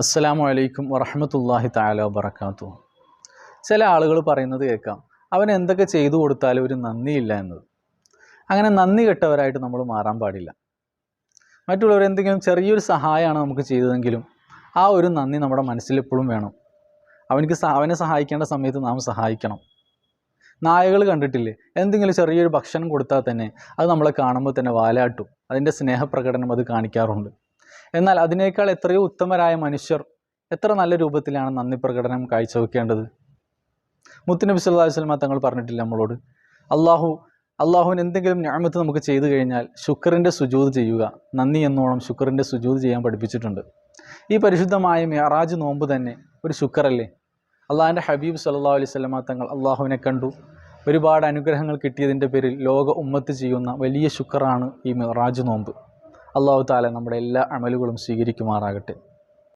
അസ്സലാമു അലൈക്കും വറഹ്മത്തുള്ളാഹി തആല വബറകാതുഹു. ചില ആളുകൾ പറയുന്നത് കേൾക്കാം, അവൻ എന്തൊക്കെ ചെയ്തു കൊടുത്താലും ഒരു നന്ദിയില്ല എന്നത്. അങ്ങനെ നന്ദി കെട്ടവരായിട്ട് നമ്മൾ മാറാൻ പാടില്ല. മറ്റുള്ളവർ എന്തെങ്കിലും ചെറിയൊരു സഹായമാണ് നമുക്ക് ചെയ്തതെങ്കിലും ആ ഒരു നന്ദി നമ്മുടെ മനസ്സിൽ എപ്പോഴും വേണം. അവനെ സഹായിക്കേണ്ട സമയത്ത് നാം സഹായിക്കണം. നായകൾ കണ്ടിട്ടില്ലേ, എന്തെങ്കിലും ചെറിയൊരു ഭക്ഷണം കൊടുത്താൽ തന്നെ അത് നമ്മളെ കാണുമ്പോൾ തന്നെ വാലാട്ടും. അതിൻ്റെ സ്നേഹപ്രകടനം അത് കാണിക്കാറുണ്ട്. എന്നാൽ അതിനേക്കാൾ എത്രയോ ഉത്തമരായ മനുഷ്യർ എത്ര നല്ല രൂപത്തിലാണ് നന്ദി പ്രകടനം കാഴ്ചവെക്കേണ്ടത്. മുത്തുനബി സല്ലല്ലാഹു അലൈഹി വസല്ലം തങ്ങൾ പറഞ്ഞിട്ടില്ല നമ്മളോട്, അള്ളാഹുവിന് എന്തെങ്കിലും നിഅമത്ത് നമുക്ക് ചെയ്തു കഴിഞ്ഞാൽ ശുക്റിൻ്റെ സുജൂദ് ചെയ്യുക, നന്ദി എന്നോണം ശുക്റിൻ്റെ സുജൂദ് ചെയ്യാൻ പഠിപ്പിച്ചിട്ടുണ്ട്. ഈ പരിശുദ്ധമായ മിഅ്റാജ് നോമ്പ് തന്നെ ഒരു ശുക്റല്ലേ. അള്ളാഹിൻ്റെ ഹബീബ് സല്ലല്ലാഹു അലൈഹി വസല്ലം തങ്ങൾ അള്ളാഹുവിനെ കണ്ടു, ഒരുപാട് അനുഗ്രഹങ്ങൾ കിട്ടിയതിൻ്റെ പേരിൽ ലോക ഉമ്മത്ത് ചെയ്യുന്ന വലിയ ശുക്റാണ് ഈ മിഅ്റാജ് നോമ്പ്. അല്ലാഹു തആല നമ്മുടെ എല്ലാ അമലുകളും സ്വീകരിക്കുമാറാകട്ടെ.